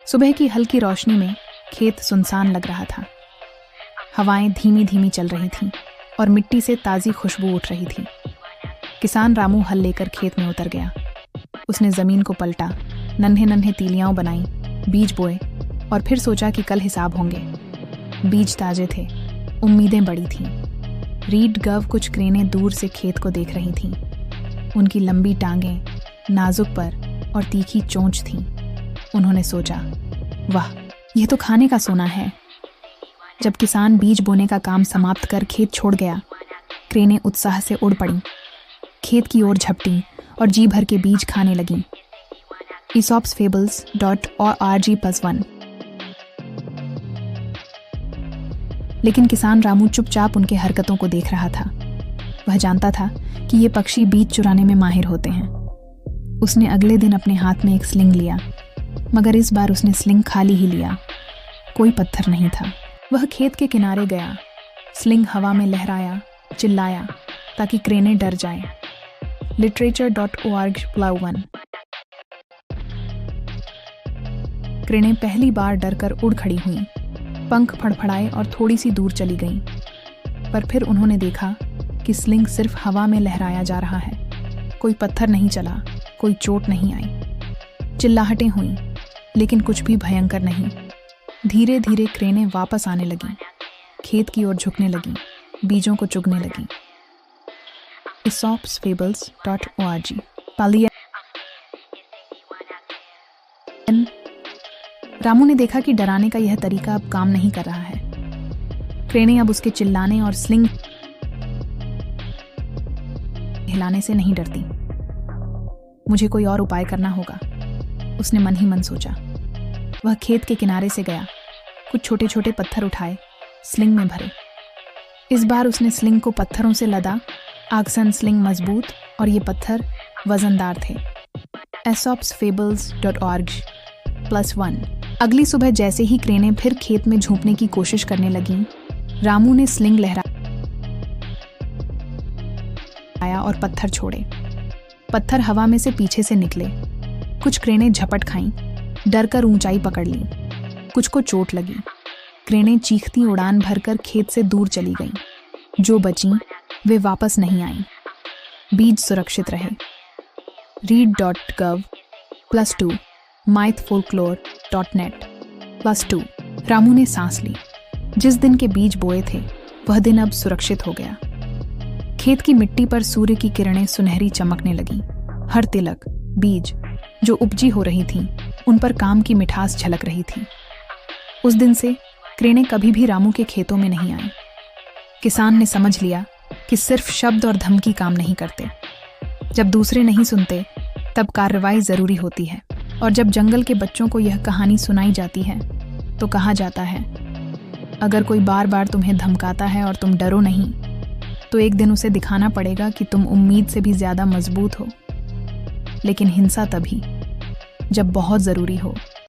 सुबह की हल्की रोशनी में खेत सुनसान लग रहा था। हवाएं धीमी धीमी चल रही थीं और मिट्टी से ताज़ी खुशबू उठ रही थी। किसान रामू हल लेकर खेत में उतर गया। उसने ज़मीन को पलटा, नन्हे नन्हे तीलियां बनाई, बीज बोए और फिर सोचा कि कल हिसाब होंगे। बीज ताजे थे, उम्मीदें बड़ी थीं। रीड गव कुछ क्रेनें दूर से खेत को देख रही थीं। उनकी लंबी टांगें, नाजुक पर और तीखी चोंच थीं। उन्होंने सोचा, वाह, यह तो खाने का सोना है। जब किसान बीज बोने का काम समाप्त कर खेत छोड़ गया, क्रेनें उत्साह से उड़ पड़ीं, खेत की ओर झपटीं और जी भर के बीज खाने लगीं। aesopsfables.org+1। लेकिन किसान रामू चुपचाप उनके हरकतों को देख रहा था। वह जानता था कि ये पक्षी बीज चुराने में माहिर होते हैं। उसने अगले दिन अपने हाथ में एक स्लिंग लिया, मगर इस बार उसने स्लिंग खाली ही लिया। कोई पत्थर नहीं था। वह खेत के किनारे गया, स्लिंग हवा में लहराया, चिल्लाया ताकि क्रेनें डर जाएं। literature.org+1। क्रेनें पहली बार डरकर उड़ खड़ी हुईं, पंख फड़फड़ाए और थोड़ी सी दूर चली गईं। पर फिर उन्होंने देखा कि स्लिंग सिर्फ हवा में लहराया जा रहा है। कोई पत्थर नहीं चला, कोई चोट नहीं आई। चिल्लाहटें हुईं, लेकिन कुछ भी भयंकर नहीं। धीरे धीरे क्रेनें वापस आने लगीं, खेत की ओर झुकने लगीं, बीजों को चुगने लगीं। aesopsfables.org। रामू ने देखा कि डराने का यह तरीका अब काम नहीं कर रहा है। क्रेनें अब उसके चिल्लाने और स्लिंग हिलाने से नहीं डरती। मुझे कोई और उपाय करना होगा, उसने मन ही मन सोचा। वह खेत के किनारे से गया, कुछ छोटे छोटे पत्थर उठाए, स्लिंग में भरे। इस बार उसने स्लिंग को पत्थरों से लदा। आगसन स्लिंग मजबूत और ये पत्थर वजनदार थे। aesopsfables.org+1। अगली सुबह जैसे ही क्रेनें फिर खेत में झोंपने की कोशिश करने लगीं, रामू ने स्लिंग लहराया और पत्थर छोड़े। पत्थर हवा में से पीछे से निकले। कुछ क्रेनें झपट खाईं, डरकर ऊंचाई पकड़ ली। कुछ को चोट लगी। क्रेनें चीखती उड़ान भरकर खेत से दूर चली गईं। जो बचीं वे वापस नहीं आईं। बीज सुरक्षित रहे। read.gov+2 mythfolklore.net+2। रामू ने सांस ली। जिस दिन के बीज बोए थे वह दिन अब सुरक्षित हो गया। खेत की मिट्टी पर सूर्य की किरणें सुनहरी चमकने लगीं। हर तिलक, बीज जो उपजी हो रही थीं, उन पर काम की मिठास झलक रही थी। उस दिन से क्रेनें कभी भी रामू के खेतों में नहीं आईं। किसान ने समझ लिया कि सिर्फ शब्द और धमकी काम नहीं करते। जब दूसरे नहीं सुनते तब कार्रवाई जरूरी होती है। और जब जंगल के बच्चों को यह कहानी सुनाई जाती है तो कहा जाता है, अगर कोई बार बार तुम्हें धमकाता है और तुम डरो नहीं, तो एक दिन उसे दिखाना पड़ेगा कि तुम उम्मीद से भी ज्यादा मजबूत हो। लेकिन हिंसा तभी जब बहुत जरूरी हो।